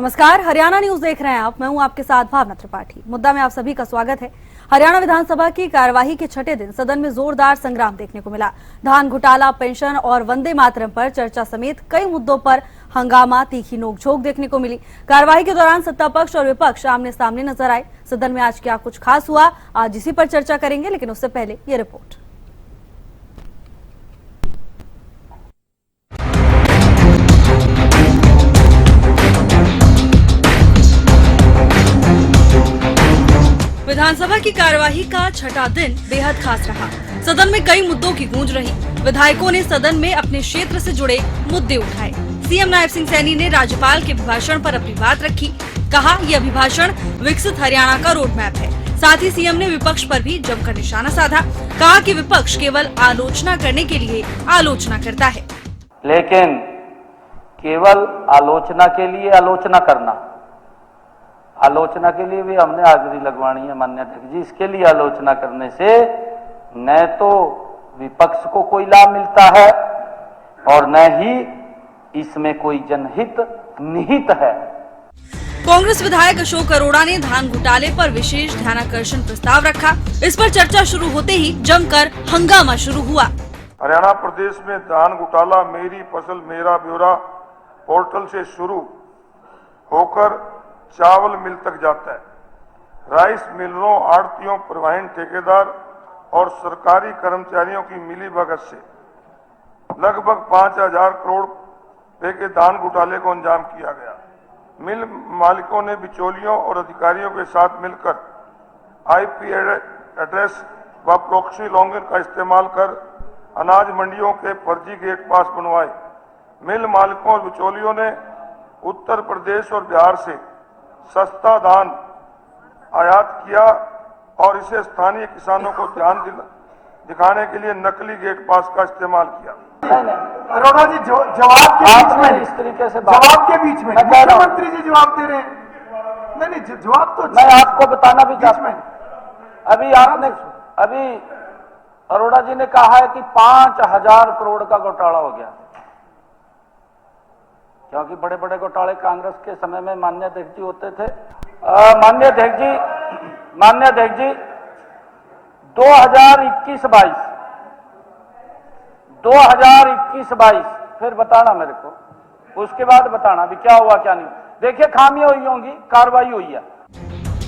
नमस्कार, हरियाणा न्यूज देख रहे हैं आप। मैं हूं आपके साथ भावना त्रिपाठी। मुद्दा में आप सभी का स्वागत है। हरियाणा विधानसभा की कार्यवाही के छठे दिन सदन में जोरदार संग्राम देखने को मिला। धान घोटाला, पेंशन और वंदे मातरम पर चर्चा समेत कई मुद्दों पर हंगामा, तीखी नोकझोंक देखने को मिली। कार्यवाही के दौरान सत्ता पक्ष और विपक्ष आमने सामने नजर आए। सदन में आज क्या कुछ खास हुआ, आज इसी पर चर्चा करेंगे, लेकिन उससे पहले ये रिपोर्ट। विधानसभा की कार्यवाही का छठा दिन बेहद खास रहा। सदन में कई मुद्दों की गूंज रही। विधायकों ने सदन में अपने क्षेत्र से जुड़े मुद्दे उठाए। सीएम नायब सिंह सैनी ने राज्यपाल के अभिभाषण पर अपनी बात रखी। कहा, यह अभिभाषण विकसित हरियाणा का रोड मैप है। साथ ही सीएम ने विपक्ष पर भी जमकर निशाना साधा। कहा कि विपक्ष केवल आलोचना करने के लिए आलोचना करता है, लेकिन केवल आलोचना के लिए आलोचना करना, आलोचना के लिए भी हमने हाजिरी लगवानी है माननीय अध्यक्ष जी। इसके लिए आलोचना करने से न तो विपक्ष को कोई लाभ मिलता है और न ही इसमें कोई जनहित निहित है। कांग्रेस विधायक अशोक अरोड़ा ने धान घोटाले पर विशेष ध्यानाकर्षण प्रस्ताव रखा। इस पर चर्चा शुरू होते ही जमकर हंगामा शुरू हुआ। हरियाणा प्रदेश में धान घोटाला मेरी फसल मेरा ब्यौरा पोर्टल से शुरू होकर चावल मिल तक जाता है। राइस मिलरों, आड़तियों, परिवहन ठेकेदार और सरकारी कर्मचारियों की मिलीभगत से लगभग 5,000 करोड़ रुपए के धान घोटाले को अंजाम किया गया। मिल मालिकों ने बिचौलियों और अधिकारियों के साथ मिलकर आईपी एड्रेस व प्रॉक्सी लॉगिन का इस्तेमाल कर अनाज मंडियों के फर्जी गेट पास बनवाए। मिल मालिकों और बिचौलियों ने उत्तर प्रदेश और बिहार से सस्ता धान आयात किया और इसे स्थानीय किसानों को ध्यान दिखाने के लिए नकली गेट पास का इस्तेमाल किया। अरोड़ा जी जवाब के बीच में इस तरीके से जवाब के बीच में मुख्यमंत्री जी जवाब दे रहे हैं। नहीं जवाब तो मैं आपको बताना भी चाहता हूं। अभी अरोड़ा जी ने कहा है कि 5,000 करोड़ का घोटाला हो गया, क्योंकि बड़े बड़े घोटाले कांग्रेस के समय में माननीय अध्यक्ष जी होते थे। माननीय अध्यक्ष जी 2021-22 फिर बताना मेरे को, उसके बाद बताना भी क्या हुआ क्या नहीं। देखिए, खामियां हुई होंगी, कार्रवाई हुई है।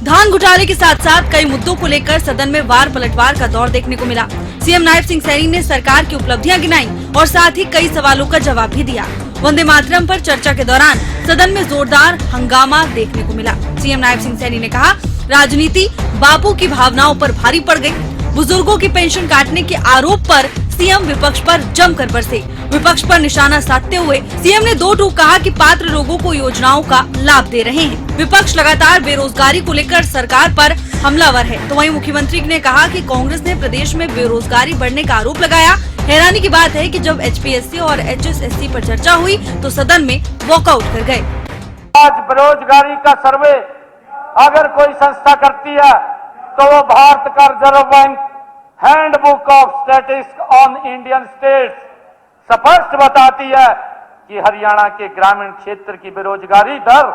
धान घोटाले के साथ साथ कई मुद्दों को लेकर सदन में वार पलटवार का दौर देखने को मिला। सीएम नायब सिंह सैनी ने सरकार की उपलब्धियां गिनाई और साथ ही कई सवालों का जवाब भी दिया। वंदे मातरम पर चर्चा के दौरान सदन में जोरदार हंगामा देखने को मिला। सीएम नायब सिंह सैनी ने कहा, राजनीति बापू की भावनाओं पर भारी पड़ गई। बुजुर्गों की पेंशन काटने के आरोप पर सीएम विपक्ष पर जमकर बरसे। विपक्ष पर निशाना साधते हुए सीएम ने दो टूक कहा कि पात्र लोगों को योजनाओं का लाभ दे रहे हैं। विपक्ष लगातार बेरोजगारी को लेकर सरकार पर हमलावर है, तो वहीं मुख्यमंत्री ने कहा कि कांग्रेस ने प्रदेश में बेरोजगारी बढ़ने का आरोप लगाया। हैरानी की बात है कि जब एचपीएससी और एचएसएससी पर चर्चा हुई तो सदन में वॉकआउट कर गए। आज बेरोजगारी का सर्वे अगर कोई संस्था करती है तो वो भारत का reserve bank handbook of statistics on Indian states स्पष्ट बताती है कि हरियाणा के ग्रामीण क्षेत्र की बेरोजगारी दर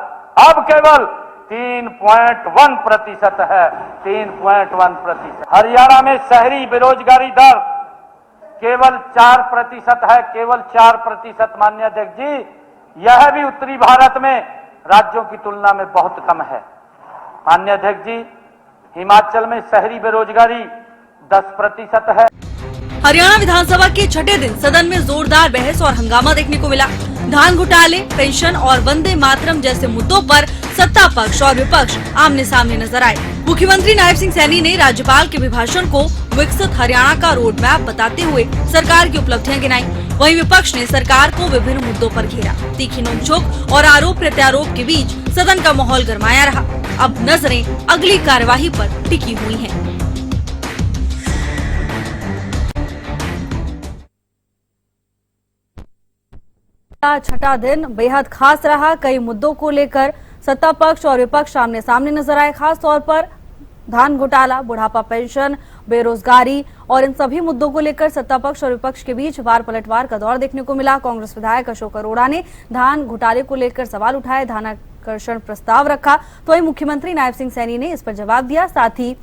अब केवल 3.1% है। 3.1%। हरियाणा में शहरी बेरोजगारी दर केवल 4% है, केवल 4%। माननीय अध्यक्ष जी, यह भी उत्तरी भारत में राज्यों की तुलना में बहुत कम है। माननीय अध्यक्ष जी, हिमाचल में शहरी बेरोजगारी 10% है। हरियाणा विधानसभा के छठे दिन सदन में जोरदार बहस और हंगामा देखने को मिला। धान घोटाले, पेंशन और वंदे मातरम जैसे मुद्दों पर सत्ता पक्ष और विपक्ष आमने सामने नजर आए। मुख्यमंत्री नायब सिंह सैनी ने राज्यपाल के अभिभाषण को विकसित हरियाणा का रोड मैप बताते हुए सरकार की उपलब्धियां गिनाई। वहीं विपक्ष ने सरकार को विभिन्न मुद्दों पर घेरा। तीखी नोकझोंक और आरोप प्रत्यारोप के बीच सदन का माहौल गरमाया रहा। अब नजरें अगली कार्यवाही पर टिकी हुई हैं। छठा दिन बेहद खास रहा। कई मुद्दों को लेकर सत्ता पक्ष और विपक्ष आमने सामने नजर आए। खास तौर पर धान घोटाला, बुढ़ापा पेंशन, बेरोजगारी और इन सभी मुद्दों को लेकर सत्ता पक्ष और विपक्ष के बीच वार पलटवार का दौर देखने को मिला। कांग्रेस विधायक अशोक अरोड़ा ने धान घोटाले को लेकर सवाल उठाए। ध्यानाकर्षण प्रस्ताव रखा, तो वहीं मुख्यमंत्री नायब सिंह सैनी ने इस पर जवाब दिया। साथ ही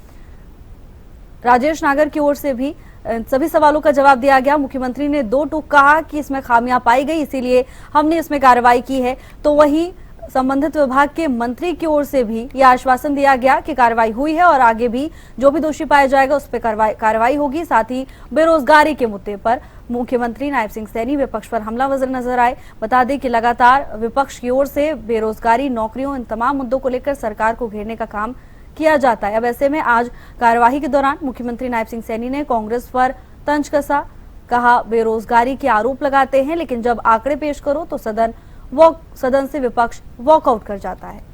राजेश नागर की ओर से भी सभी सवालों का जवाब दिया गया। मुख्यमंत्री ने दो टूक कहा कि इसमें खामियां पाई गई, इसीलिए हमने इसमें कार्रवाई की है। तो वहीं संबंधित विभाग के मंत्री की ओर से भी यह आश्वासन दिया गया कि कार्रवाई हुई है और आगे भी जो भी दोषी पाया जाएगा उस पर कार्रवाई होगी। साथ ही बेरोजगारी के मुद्दे पर मुख्यमंत्री नायब सिंह सैनी विपक्ष पर हमलावर नजर आए। बता दें कि लगातार विपक्ष की ओर से बेरोजगारी, नौकरियों, इन तमाम मुद्दों को लेकर सरकार को घेरने का काम किया जाता है। अब ऐसे में आज कार्यवाही के दौरान मुख्यमंत्री नायब सिंह सैनी ने कांग्रेस पर तंज कसा, कहा बेरोजगारी के आरोप लगाते हैं लेकिन जब आंकड़े पेश करो तो सदन से विपक्ष वॉकआउट कर जाता है।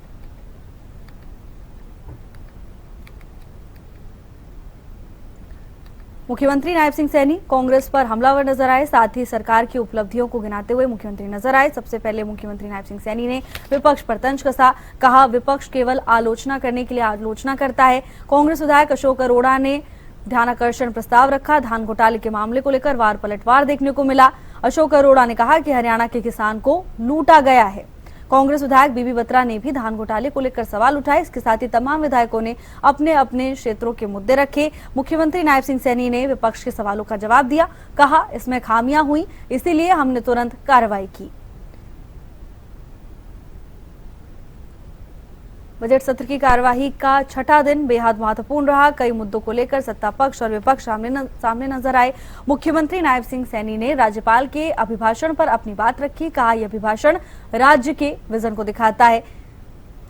मुख्यमंत्री नायब सिंह सैनी कांग्रेस पर हमलावर नजर आए। साथ ही सरकार की उपलब्धियों को गिनाते हुए मुख्यमंत्री नजर आए। सबसे पहले मुख्यमंत्री नायब सिंह सैनी ने विपक्ष पर तंज कसा, कहा विपक्ष केवल आलोचना करने के लिए आलोचना करता है। कांग्रेस विधायक अशोक अरोड़ा ने ध्यानाकर्षण प्रस्ताव रखा। धान घोटाले के मामले को लेकर वार पलटवार देखने को मिला। अशोक अरोड़ा ने कहा कि हरियाणा के किसान को लूटा गया है। कांग्रेस विधायक बीबी बत्रा ने भी धान घोटाले को लेकर सवाल उठाए। इसके साथ ही तमाम विधायकों ने अपने अपने क्षेत्रों के मुद्दे रखे। मुख्यमंत्री नायब सिंह सैनी ने विपक्ष के सवालों का जवाब दिया, कहा इसमें खामियां हुई, इसीलिए हमने तुरंत कार्रवाई की। बजट सत्र की कार्यवाही का छठा दिन बेहद महत्वपूर्ण रहा। कई मुद्दों को लेकर सत्ता पक्ष और विपक्ष सामने नजर आए। मुख्यमंत्री नायब सिंह सैनी ने राज्यपाल के अभिभाषण पर अपनी बात रखी, कहा यह अभिभाषण राज्य के विजन को दिखाता है।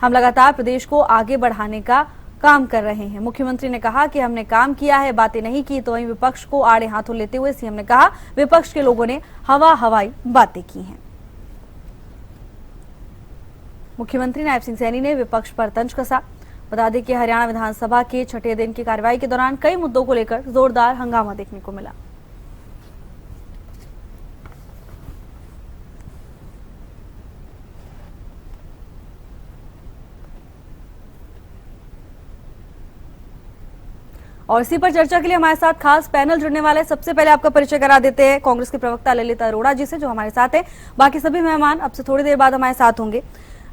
हम लगातार प्रदेश को आगे बढ़ाने का काम कर रहे हैं। मुख्यमंत्री ने कहा कि हमने काम किया है, बातें नहीं की। तो वहीं विपक्ष को आड़े हाथों लेते हुए सीएम ने कहा विपक्ष के लोगों ने हवाई बातें की हैं। मुख्यमंत्री नायब सिंह सैनी ने विपक्ष पर तंज कसा। बता दें कि हरियाणा विधानसभा के छठे दिन की कार्रवाई के दौरान कई मुद्दों को लेकर जोरदार हंगामा देखने को मिला। और इसी पर चर्चा के लिए हमारे साथ खास पैनल जुड़ने वाले। सबसे पहले आपका परिचय करा देते हैं कांग्रेस के प्रवक्ता ललित अरोड़ा जी से, जो हमारे साथ हैं। बाकी सभी मेहमान अब से थोड़ी देर बाद हमारे साथ होंगे।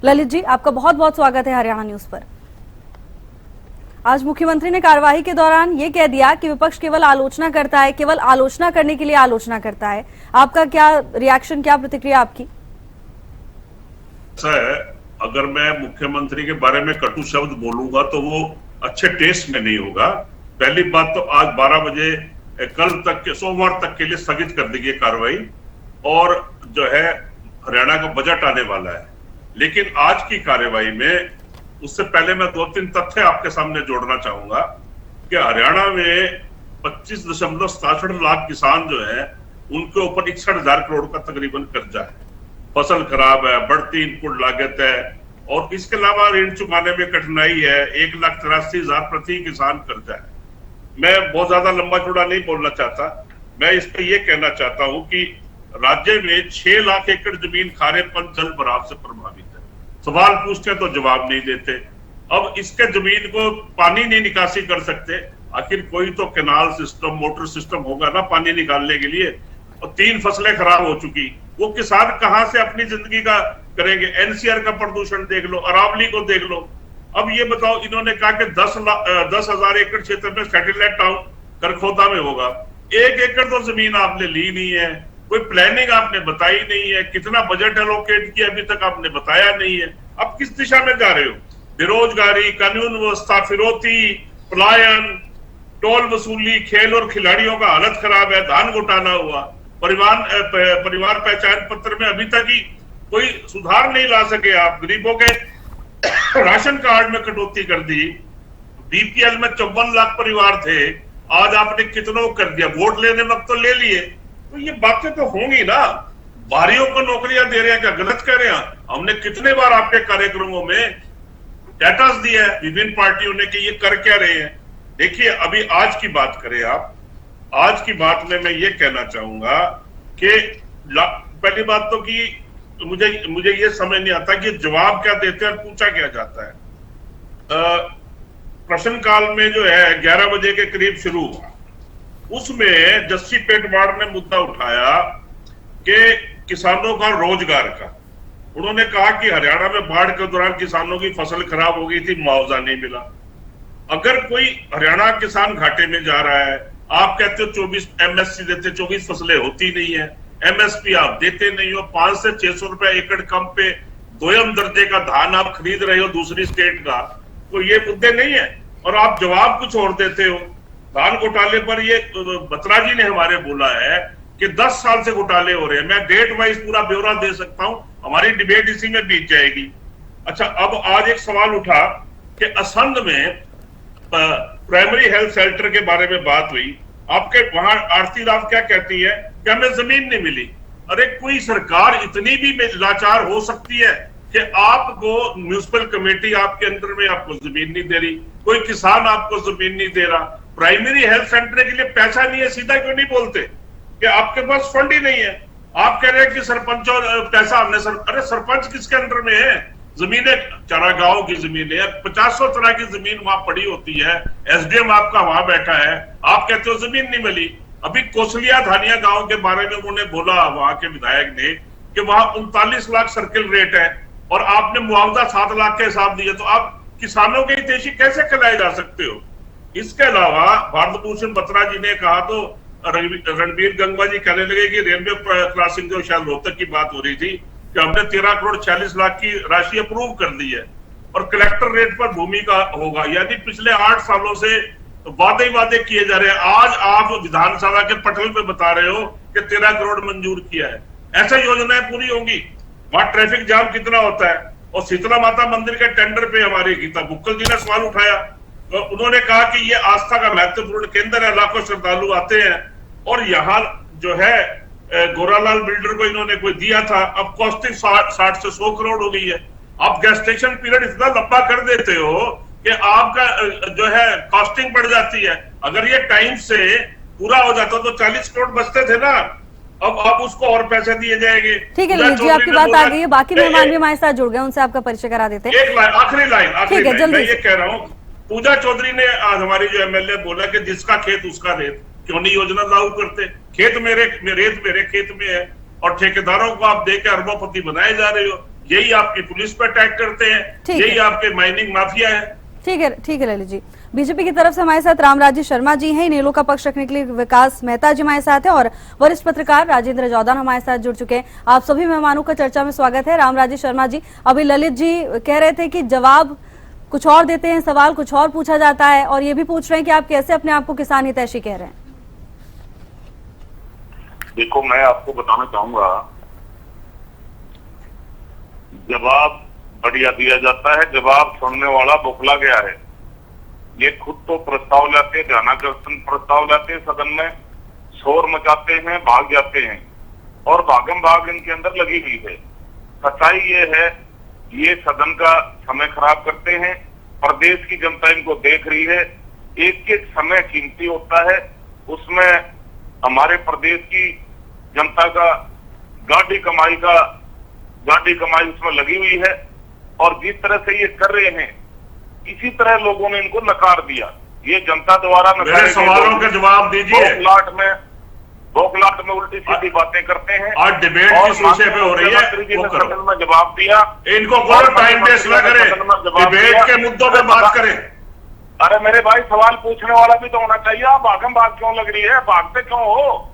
ललित जी, आपका बहुत बहुत स्वागत है हरियाणा न्यूज पर। आज मुख्यमंत्री ने कार्यवाही के दौरान ये कह दिया कि विपक्ष केवल आलोचना करता है, केवल आलोचना करने के लिए आलोचना करता है। आपका क्या रिएक्शन, क्या प्रतिक्रिया आपकी? ऐसा है, अगर मैं मुख्यमंत्री के बारे में कटु शब्द बोलूंगा तो वो अच्छे टेस्ट में नहीं होगा। पहली बात तो आज 12 बजे कल तक के सोमवार तक के लिए स्थगित कर दी गई कार्रवाई, और जो है हरियाणा का बजट आने वाला है। लेकिन आज की कार्यवाही में उससे पहले मैं 2-3 तथ्य आपके सामने जोड़ना चाहूंगा कि हरियाणा में 25.67 लाख किसान जो है उनके ऊपर 61,000 करोड़ का तकरीबन कर्जा है। फसल खराब है, बढ़ती इनपुट लागत है, और इसके अलावा ऋण चुकाने में कठिनाई है। 1,83,000 प्रति किसान कर्जा है। मैं बहुत ज्यादा लंबा चौड़ा नहीं बोलना चाहता। मैं इस पे ये कहना चाहता हूं कि राज्य में 6 लाख एकड़ जमीन खारेपन जल भराव से प्रभावित है। सवाल पूछते तो जवाब नहीं देते। अब इसके जमीन को पानी नहीं निकासी कर सकते, आखिर कोई तो कैनाल सिस्टम, मोटर सिस्टम होगा ना पानी निकालने के लिए। और 3 फसलें खराब हो चुकी, वो किसान कहां से अपनी जिंदगी का करेंगे? एनसीआर का प्रदूषण देख लो, अरावली को देख लो। अब ये बताओ, इन्होंने कहा कि 10,000 एकड़ क्षेत्र में सैटेलाइट टाउन करखोदा में होगा। 1 एकड़ तो जमीन आपने ली नहीं है, कोई प्लानिंग आपने बताई नहीं है, कितना बजट एलोकेट किया अभी तक आपने बताया नहीं है। अब किस दिशा में जा रहे हो? बेरोजगारी, कानून व्यवस्था, फिरौती, पलायन, टोल वसूली, खेल और खिलाड़ियों का हालत खराब है, धान घोटाला हुआ, परिवार पहचान पत्र में अभी तक ही कोई सुधार नहीं ला सके आप। गरीबों के राशन कार्ड में कटौती कर दी। बीपीएल में 54 लाख परिवार थे, आज आपने कितनों कर दिया? वोट लेने वक्त तो ले लिए, तो ये बातें तो होंगी ना। बाहरियों को नौकरियां दे रहे हैं, क्या गलत कह रहे हैं? हमने कितने बार आपके कार्यक्रमों में डाटा दिया है विभिन्न पार्टियों ने कि ये कर क्या रहे हैं। देखिए, अभी आज की बात करें आप, आज की बात में मैं ये कहना चाहूंगा कि पहली बात तो कि मुझे ये समझ नहीं आता कि जवाब क्या देते हैं और पूछा क्या जाता है। प्रश्नकाल में जो है 11 बजे के करीब शुरू हुआ, उसमें जस्सी पेटवाड़ ने मुद्दा उठाया कि किसानों का रोजगार का, उन्होंने कहा कि हरियाणा में बाढ़ के दौरान किसानों की फसल खराब हो गई थी, मुआवजा नहीं मिला। अगर कोई हरियाणा किसान घाटे में जा रहा है, आप कहते हो 24 MSC देते, 24 फसलें होती नहीं है, MSP आप देते नहीं हो, 500 से 600 रुपए एकड़ कम पे दोयम दर्जे का धान आप खरीद रहे हो दूसरी स्टेट का, तो ये मुद्दे नहीं है और आप जवाब कुछ और देते हो। धान घोटाले पर ये बत्रा जी ने हमारे बोला है कि 10 साल से घोटाले हो रहे हैं। मैं डेट वाइज पूरा ब्यौरा दे सकता हूं, हमारी डिबेट इसी में बीत जाएगी। अच्छा, अब आज एक सवाल उठा कि असंध में प्राइमरी हेल्थ सेंटर के बारे में बात हुई, आपके वहां आरती राव क्या कहती है कि हमें जमीन नहीं मिली। अरे कोई सरकार इतनी भी लाचार हो सकती है कि आपको म्युनिसिपल कमेटी आपके अंडर में आपको जमीन नहीं दे रही, कोई किसान आपको जमीन नहीं दे रहा, प्राइमरी हेल्थ सेंटर के लिए पैसा नहीं है, सीधा क्यों नहीं बोलते कि आपके पास फंड ही नहीं है। आप कह रहे हैं कि सरपंचों पैसा हमने अरे सरपंच किसके अंडर में है? जमीनें चारागाहों की जमीन है, 50 तरह की जमीन वहां पड़ी होती है, SDM आपका वहां बैठा है, आप कहते हो जमीन नहीं मिली। अभी कोसलिया धानिया गांव के बारे में उन्होंने बोला वहां के विधायक ने कि वहां 39 लाख सर्किल रेट है और आपने मुआवजा 7 लाख के हिसाब दिए, तो आप किसानों के हितैषी कैसे कहलाए जा सकते हो? इसके अलावा भारत भूषण बत्रा जी ने कहा तो रणबीर गंगवा जी कहने लगे कि रेलवे क्रॉसिंग जो शायद रोहतक की बात हो रही थी कि हमने 13 करोड़ 40 लाख की राशि अप्रूव कर दी है और कलेक्टर रेट पर भूमि का होगा। यानी पिछले 8 सालों से वादे ही वादे किए जा रहे हैं। आज आप विधानसभा के पटल पे बता रहे हो कि 13 करोड़ मंजूर किया है। ऐसे योजनाएं पूरी होंगी? वहां ट्रैफिक जाम कितना होता है? और शीतला माता मंदिर के टेंडर पे हमारी गीता बुक्कल जी ने सवाल उठाया, तो उन्होंने कहा कि ये आस्था का महत्वपूर्ण केंद्र है, लाखों श्रद्धालु आते हैं और यहाँ जो है गोरालाल बिल्डर को इन्होंने कोई दिया था, अब कॉस्टिंग 60 से 100 करोड़ हो गई है। आप गेस्टेशन पीरियड इतना लंबा कर देते हो कि आपका जो है कॉस्टिंग बढ़ जाती है। अगर ये टाइम से पूरा हो जाता तो 40 करोड़ बचते थे ना, अब उसको और पैसे दिए जाएंगे। ठीक है ललित जी, आपकी बात आ गई है, बाकी मेहमान भी हमारे साथ जुड़ गए, उनसे आपका परिचय करा देते हैं। एक लाइन, आखिरी लाइन मैं ये कह रहा हूँ, पूजा चौधरी ने आज हमारी जो MLA बोला कि जिसका खेत उसका रेत, क्यों नहीं योजना लागू करते? खेत रेत मेरे खेत में है और ठेकेदारों को आप देकर अरबोपति बनाए जा रहे हो। यही आपकी पुलिस पर अटैक करते हैं, यही आपके माइनिंग माफिया है। ठीक है ललित जी। बीजेपी की तरफ से हमारे साथ रामराजी शर्मा जी हैं, इनेलो का पक्ष रखने के लिए विकास मेहता जी हमारे साथ है और वरिष्ठ पत्रकार राजेंद्र जौदान हमारे साथ जुड़ चुके हैं। आप सभी मेहमानों का चर्चा में स्वागत है। रामराजी शर्मा जी, अभी ललित जी कह रहे थे कि जवाब कुछ और देते हैं, सवाल कुछ और पूछा जाता है और ये भी पूछ रहे हैं कि आप कैसे अपने आप को किसान हितैषी कह रहे हैं। देखो, मैं आपको बताना चाहूंगा, जवाब बढ़िया दिया जाता है, जवाब सुनने वाला बौखला गया है। ये खुद तो प्रस्ताव लाते, ध्यानाकर्षण प्रस्ताव लाते सदन में, शोर मचाते हैं, भाग जाते हैं और भागम भाग इनके अंदर लगी हुई है। सच्चाई ये है, ये सदन का समय खराब करते हैं, प्रदेश की जनता इनको देख रही है। एक एक समय कीमती होता है, उसमें हमारे प्रदेश की जनता का गाड़ी कमाई उसमें लगी हुई है और जिस तरह से ये कर रहे हैं, इसी तरह लोगों ने इनको नकार दिया। ये जनता द्वारा मेरे सवालों का जवाब दीजिए। बौखलाहट में उल्टी सीधी बातें करते हैं। आज डिबेट किस विषय पे हो रही है वो करो। सदन में जवाब दिया, इनको कोई टाइम वेस्ट न करें, डिबेट के मुद्दों पे बात करें। अरे मेरे भाई, सवाल पूछने वाला भी तो होना चाहिए। आप भागम भाग क्यों लग रही है? भागते क्यों हो?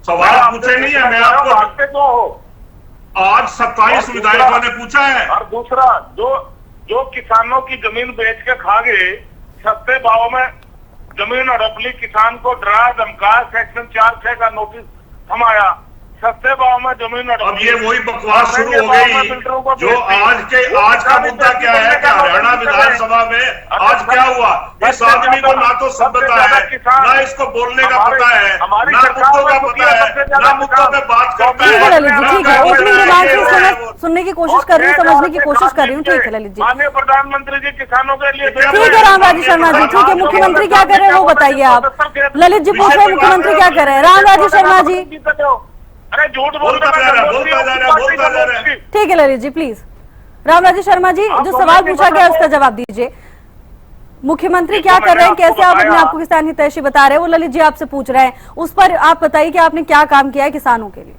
सवाल पूछे नहीं है, मैं आपको भागते क्यों हो? आज 27 विधायकों ने पूछा है। और दूसरा, जो किसानों की जमीन बेच के खा गए, सस्ते भाव में जमीन हड़प ली, किसान को डरा धमका, सेक्शन 4(6) का नोटिस थमाया, सस्ते भाव में जमीन हड़प। अब ये वही बकवास शुरू हो गई जो आज का मुद्दा क्या है कि हरियाणा विधानसभा में आज क्या हुआ? इस आदमी को ना तो सभ्यता है, ना इसको बोलने का पता है, ना मुद्दों का पता है, ना मुद्दों पे बात करता है। ठीक है ललित जी, ठीक है, ओपनिंग रिमार्क्स सुनने की कोशिश कर रही हूँ, समझने की कोशिश कर रही हूँ। ठीक है ललित जी। माननीय प्रधानमंत्री जी किसानों के लिए ठीक है रामराजी शर्मा जी, ठीक है, मुख्यमंत्री क्या कर रहे हैं वो बताइए आप। ललित जी पूछ रहे हैं मुख्यमंत्री क्या कर रहे हैं। रामराजी शर्मा जी, अरे झूठ बोलता जा रहा है। ठीक है ललित जी, प्लीज। रामराजी शर्मा जी, जो सवाल पूछा गया उसका जवाब दीजिए। मुख्यमंत्री क्या कर रहे हैं, कैसे आप अपने आप को किसान हितैषी बता रहे हैं, वो ललित जी आपसे पूछ रहे हैं। उस पर आप बताइए कि आपने क्या काम किया है किसानों के लिए।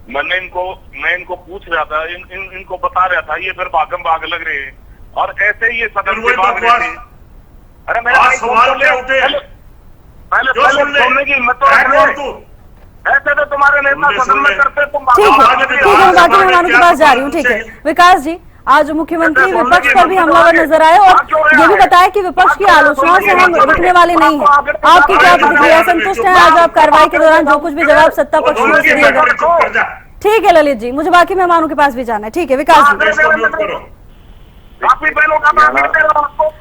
मैं इनको पूछ रहा था, इनको बता रहा था, ये फिर भागम भाग लग रहे हैं और ऐसे ही ये सदन से भाग रहे थे। अरे मेरे सवाल क्या उठे पहले सुनने की हिम्मत तो ऐसे तो तुम्हारे नेता सदन में करते, तुम ठीक है, मैं बाकी मेहमानों के पास जा रही हूँ। ठीक है विकास जी, आज मुख्यमंत्री विपक्ष पर भी हमलावर नजर आए और ये भी बताया कि विपक्ष की आलोचनाओं से हम रुकने वाले नहीं हैं। आपकी क्या प्रतिक्रिया, संतुष्ट हैं आज आप कार्रवाई के दौरान जो कुछ भी जवाब सत्ता पक्ष में दिए गए? ठीक है ललित जी, मुझे बाकी मेहमानों के पास भी जाना है। ठीक है विकास जी।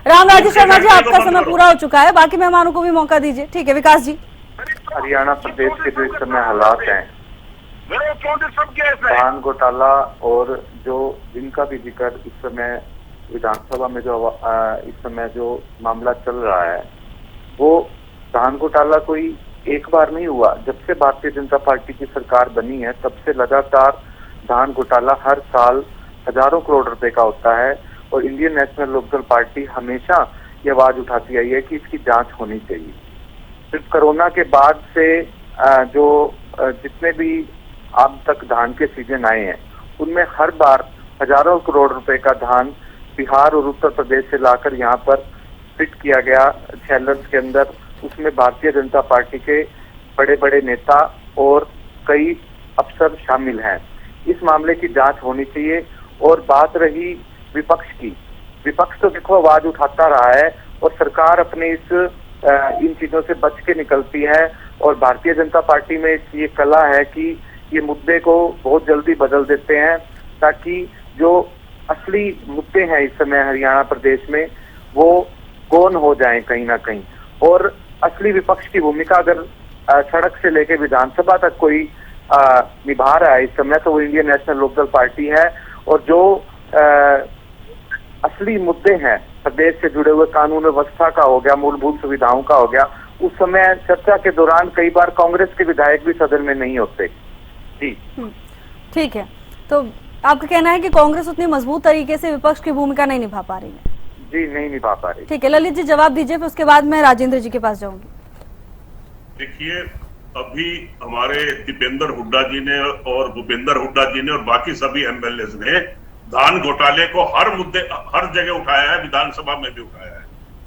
रामराजी शर्मा जी, आपका समय पूरा हो चुका है, बाकी मेहमानों को भी मौका दीजिए। ठीक है विकास जी। हरियाणा प्रदेश के जो इस समय हालात हैं, धान घोटाला और जो जिनका भी जिक्र इस समय विधानसभा में जो इस समय जो मामला चल रहा है, वो धान घोटाला कोई एक बार नहीं हुआ। जब से भारतीय जनता पार्टी की सरकार बनी है तब से लगातार धान घोटाला हर साल हजारों करोड़ रुपए का होता है और इंडियन नेशनल लोकदल पार्टी हमेशा ये आवाज उठाती आई है कि इसकी जांच होनी चाहिए। सिर्फ कोरोना के बाद से जो जितने भी अब तक धान के सीजन आए हैं उनमें हर बार हजारों करोड़ रुपए का धान बिहार और उत्तर प्रदेश से लाकर यहाँ पर फिट किया गया शैलर्स के अंदर। उसमें भारतीय जनता पार्टी के बड़े बड़े नेता और कई अफसर शामिल हैं। इस मामले की जांच होनी चाहिए। और बात रही विपक्ष की, विपक्ष तो देखो आवाज उठाता रहा है और सरकार अपने इन चीजों से बच के निकलती है और भारतीय जनता पार्टी में ये कला है कि ये मुद्दे को बहुत जल्दी बदल देते हैं ताकि जो असली मुद्दे हैं इस समय हरियाणा प्रदेश में वो गौन हो जाएं कहीं ना कहीं। और असली विपक्ष की भूमिका अगर सड़क से लेकर विधानसभा तक कोई निभा रहा है इस समय तो वो इंडियन नेशनल लोकदल पार्टी है। और जो असली मुद्दे हैं प्रदेश से जुड़े हुए कानून व्यवस्था का हो गया, मूलभूत सुविधाओं का हो गया, उस समय चर्चा के दौरान कई बार कांग्रेस के विधायक भी सदन में नहीं होते। जी ठीक है, तो आपका कहना है कि कांग्रेस उतनी मजबूत तरीके से विपक्ष की भूमिका नहीं निभा पा रही है? जी नहीं निभा पा रही। ठीक है ललित जी जवाब दीजिए, फिर उसके बाद मैं राजेंद्र जी के पास जाऊंगी। देखिए, अभी हमारे दीपेंद्र हुड्डा जी ने और भूपेंद्र हुड्डा जी ने और बाकी सभी एमएलए ने धान घोटाले को हर जगह उठाया है, विधानसभा में भी उठाया है।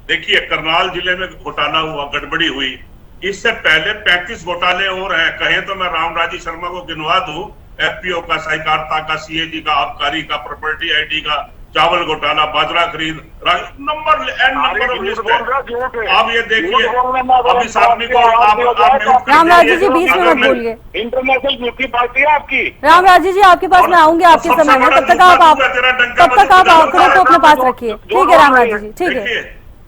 देखिए, करनाल जिले में घोटाला हुआ, गड़बड़ी हुई। इससे पहले 35 घोटाले और हैं। कहें तो मैं रामराजी शर्मा को गिनवा दूं, एफपीओ का, सहकारिता का, सीएजी का, आबकारी का, प्रॉपर्टी आईडी का, चावल घोटाला, बाजरा खरीद, नंबर ऑफ लिस्ट है। आप ये देखिए, अब इस आदमी को रामराजी जी 20 में मत बोलिए। इंटरनेशनल यूपी पार्टी है आपकी। रामराजी जी आपके पास मैं आऊंगी आपके समय में, तब तक आप आंकड़ों को अपने पास रखिए। ठीक है रामराजी जी, ठीक है।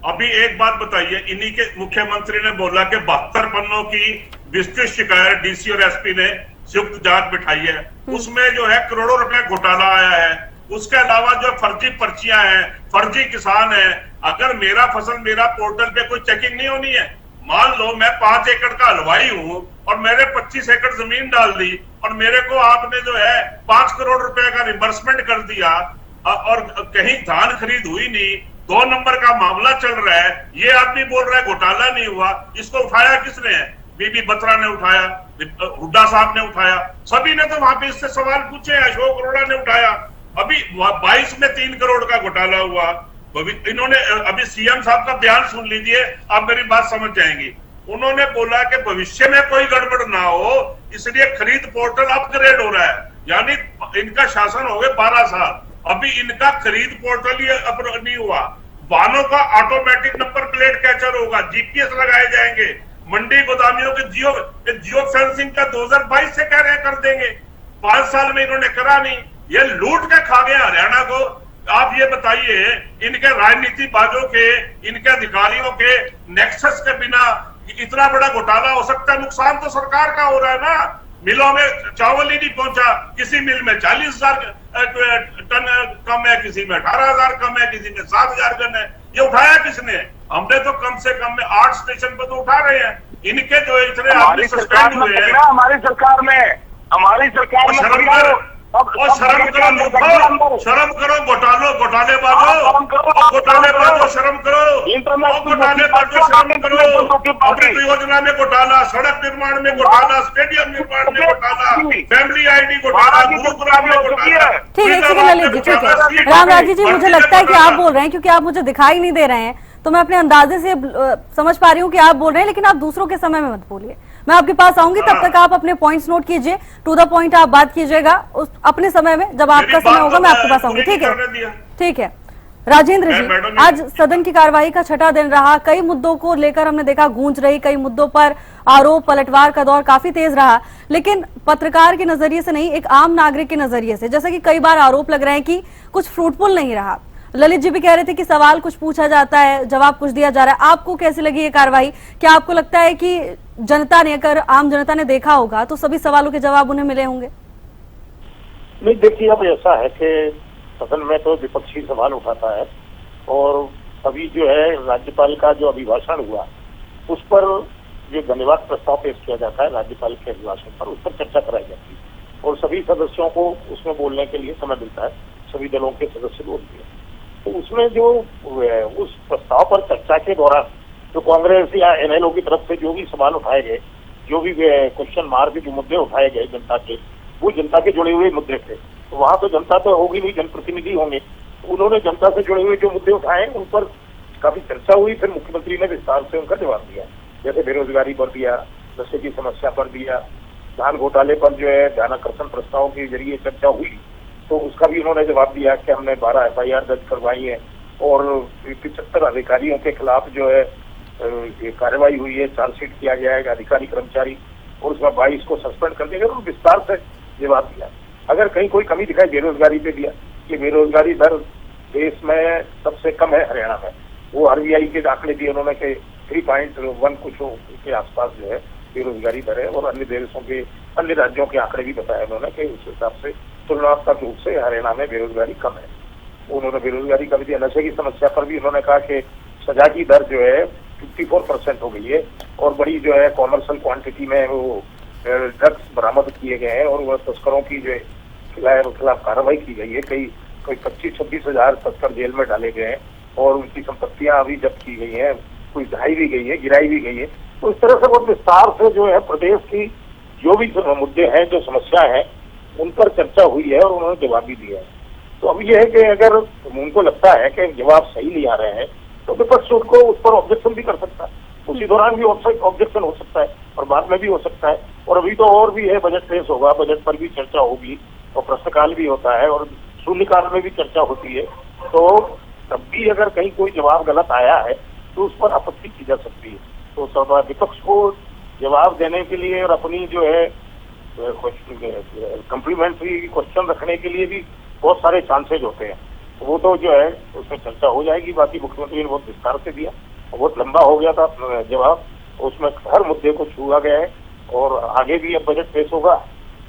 अभी एक बात बताइए, इन्हीं के मुख्यमंत्री ने बोला कि 72 पन्नों की विस्तृत शिकायत डीसी और एसपी ने संयुक्त जांच बिठाई है, उसमें जो है करोड़ों रुपए घोटाला आया है। उसके अलावा जो फर्जी पर्चियां हैं, फर्जी किसान हैं। अगर मेरा फसल मेरा पोर्टल पे कोई चेकिंग नहीं होनी है, मान लो मैं 5 एकड़ का हलवाई हूं और मेरे 25 एकड़ जमीन डाल दी और मेरे को आपने जो है 5 करोड़ रुपए का रिम्बर्समेंट कर दिया और कहीं धान खरीद हुई नहीं, 2 नंबर का मामला चल रहा है, ये आदमी बोल रहा है घोटाला नहीं हुआ। इसको उठाया किसने है? बीबी बत्रा ने उठाया, हुड्डा साहब ने उठाया, सभी ने तो वहां पे इससे सवाल पूछे। अशोक अरोड़ा ने उठाया। अभी 22 में 3 करोड़ का घोटाला हुआ। इन्होंने अभी सीएम साहब का बयान सुन लीजिए, आप मेरी बात समझ जाएंगी। उन्होंने बोला कि भविष्य में कोई गड़बड़ ना हो इसलिए खरीद पोर्टल अपग्रेड हो रहा है। यानी इनका शासन हो गए 12 साल, अभी इनका खरीद पोर्टल ही नहीं हुआ। वाहनों का ऑटोमेटिक नंबर प्लेट कैचर होगा, जीपीएस लगाए जाएंगे। मंडी गोदामियों के जियो फेंसिंग का 2022 से कह रहे कर देंगे, 5 साल में इन्होंने करा नहीं। ये लूट के खा गया हरियाणा को। आप ये बताइए, इनके राजनीति बाजों के, इनके अधिकारियों के नेक्सस के बिना इतना बड़ा घोटाला हो सकता है? नुकसान तो सरकार का हो रहा है ना। मिलों में चावल ही नहीं पहुंचा, किसी मिल में 40,000 टन कम है, किसी में 18,000 कम है, किसी में 7,000 टन है। ये उठाया किसने? हमने तो कम से कम में 8 स्टेशन पर तो उठा रहे हैं। इनके जो इतने आदमी सस्पेंड हुए हैं, हमारी सरकार में शर्म करो घोटालेबाजो, शर्म करो, घोटालेबाजो शर्म करो, घोटालेबाजो शर्म करो। अमृत योजना में घोटाला, सड़क निर्माण में घोटाला, स्टेडियम निर्माण में घोटाला, फैमिली आईडी घोटाला, गुरुग्राम में घोटाला। ठीक है, एक सेकंड ललित जी, ठीक है। रामराजी जी, मुझे लगता है कि आप बोल रहे हैं क्योंकि आप मुझे दिखाई नहीं दे रहे हैं, तो मैं अपने अंदाजे से समझ पा रही हूँ कि आप बोल रहे हैं, लेकिन आप दूसरों के समय में मत बोलिए। मैं आपके पास आऊंगी, तब तक आप अपने पॉइंट्स नोट कीजिए, टू द पॉइंट आप बात कीजिएगा अपने समय में, जब आपका समय होगा मैं आपके पास आऊंगी। ठीक है, ठीक है। राजेंद्र जी, आज सदन की कार्यवाही का छठा दिन रहा, कई मुद्दों को लेकर हमने देखा गूंज रही, कई मुद्दों पर आरोप पलटवार का दौर काफी तेज रहा, लेकिन पत्रकार के नजरिए से नहीं, एक आम नागरिक के नजरिए से, जैसा कि कई बार आरोप लग रहे हैं कि कुछ फ्रूटफुल नहीं रहा। ललित जी भी कह रहे थे कि सवाल कुछ पूछा जाता है, जवाब कुछ दिया जा रहा है। आपको कैसी लगी ये कार्रवाई? क्या आपको लगता है कि जनता ने, अगर आम जनता ने देखा होगा तो सभी सवालों के जवाब उन्हें मिले होंगे? नहीं, देखिए, अब ऐसा है कि सदन में तो विपक्षी सवाल उठाता है, और अभी जो है राज्यपाल का जो अभिभाषण हुआ उस पर जो धन्यवाद प्रस्ताव पेश किया जाता है राज्यपाल के अभिभाषण पर, उस पर चर्चा कराई जाती है और सभी सदस्यों को उसमें बोलने के लिए समय मिलता है, सभी दलों के सदस्य बोलते हैं। तो उसमें जो उस प्रस्ताव पर चर्चा के दौरान जो कांग्रेस या एनएलओ की तरफ से जो भी सवाल उठाए गए, जो भी क्वेश्चन मार्क जो मुद्दे उठाए गए जनता के, वो जनता के जुड़े हुए मुद्दे थे। तो वहां तो जनता तो होगी नहीं, जनप्रतिनिधि होंगे। उन्होंने जनता से जुड़े हुए जो मुद्दे उठाए उन पर काफी चर्चा हुई, फिर मुख्यमंत्री ने विस्तार से उनका जवाब दिया, जैसे बेरोजगारी पर दिया, नशे की समस्या पर दिया, धान घोटाले पर जो है ध्यानाकर्षण प्रस्ताव के जरिए चर्चा हुई, तो उसका भी उन्होंने जवाब दिया कि हमने 12 FIR दर्ज करवाई है और 75 अधिकारियों के खिलाफ जो है कार्रवाई हुई है, चार्जशीट किया गया है अधिकारी कर्मचारी, और उसमें 22 को सस्पेंड कर दिया गया। और विस्तार से जवाब दिया। अगर कहीं कोई कमी दिखाई बेरोजगारी पे दिया कि बेरोजगारी दर देश में सबसे कम है हरियाणा में, वो RBI के आंकड़े दिए उन्होंने कि 3.1 कुछ के आसपास जो है बेरोजगारी दर है, और अन्य देशों के अन्य राज्यों के आंकड़े भी बताए उन्होंने कि उस हिसाब से तुलनात्मक रूप से हरियाणा में बेरोजगारी कम है। उन्होंने बेरोजगारी का भी दिया। नशे की समस्या पर भी उन्होंने कहा कि सजा की दर जो है 54% हो गई है, और बड़ी जो है कॉमर्शियल क्वांटिटी में वो ड्रग्स बरामद किए गए हैं, और वह तस्करों की जो खिलाफ कार्रवाई की गई है। कोई 25-26 हजार तस्कर जेल में डाले गए हैं, और उनकी संपत्तियां अभी जब्त की गई हैं, कोई ढाई भी गई है, गिराई भी गई है। तो इस तरह से बहुत विस्तार से जो है प्रदेश की जो भी मुद्दे हैं, जो समस्या है, उन पर चर्चा हुई है और उन्होंने जवाब भी दिया है। तो अब यह है कि अगर उनको लगता है कि जवाब सही नहीं आ रहे हैं तो विपक्ष उनको उस पर ऑब्जेक्शन भी कर सकता है, उसी दौरान भी ऑब्जेक्शन हो सकता है और बाद में भी हो सकता है। और अभी तो और भी है, बजट पेश होगा, बजट पर भी चर्चा होगी और प्रश्नकाल भी होता है और शून्यकाल में भी चर्चा होती है। तो तब भी अगर कहीं कोई जवाब गलत आया है तो उस पर आपत्ति की जा सकती है। तो सब विपक्ष को जवाब देने के लिए और अपनी जो है कम्प्लीमेंट्री क्वेश्चन रखने के लिए भी बहुत सारे चांसेज होते हैं। तो वो तो जो है उसमें चर्चा हो जाएगी। बाकी मुख्यमंत्री ने बहुत विस्तार से दिया, बहुत लंबा हो गया था जवाब, उसमें हर मुद्दे को छुआ गया है। और आगे भी अब बजट पेश होगा,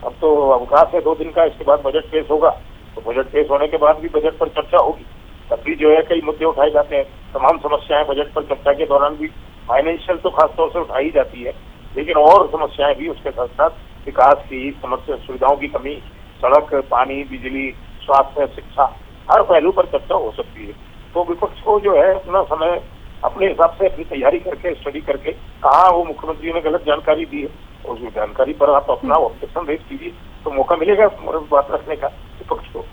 अब तो अवकाश है 2 दिन का, इसके बाद बजट पेश होगा। तो बजट पेश होने के बाद भी बजट पर चर्चा होगी, तब भी जो है कई मुद्दे उठाए जाते हैं। तमाम समस्याएं बजट पर चर्चा के दौरान भी फाइनेंशियल तो खासतौर से उठाई जाती है, लेकिन और समस्याएं भी उसके साथ साथ विकास की समस्या, सुविधाओं की कमी, सड़क, पानी, बिजली, स्वास्थ्य, शिक्षा, हर पहलू पर चर्चा हो सकती है। तो विपक्ष को जो है अपना समय अपने हिसाब से अपनी तैयारी करके, स्टडी करके, कहाँ वो मुख्यमंत्री ने गलत जानकारी दी है, उस जानकारी पर आप अपना ऑब्जेक्शन रेज कीजिए, तो मौका मिलेगा बात रखने का विपक्ष को।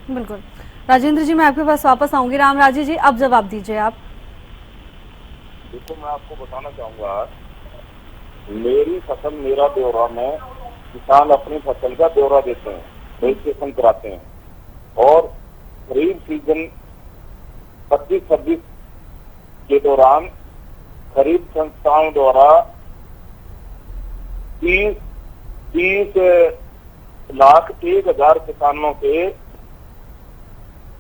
बिल्कुल। राजेंद्र जी, मैं आपके पास वापस आऊंगी। रामराजी जी, अब जवाब दीजिए आप। देखो, मैं आपको बताना चाहूंगा, मेरी फसल मेरा ब्यौरा में किसान अपनी फसल का ब्यौरा देते हैं, रजिस्ट्रेशन कराते हैं, और खरीफ सीजन 25-26 के दौरान खरीफ संस्थाओं द्वारा 30 लाख 1,000 किसानों के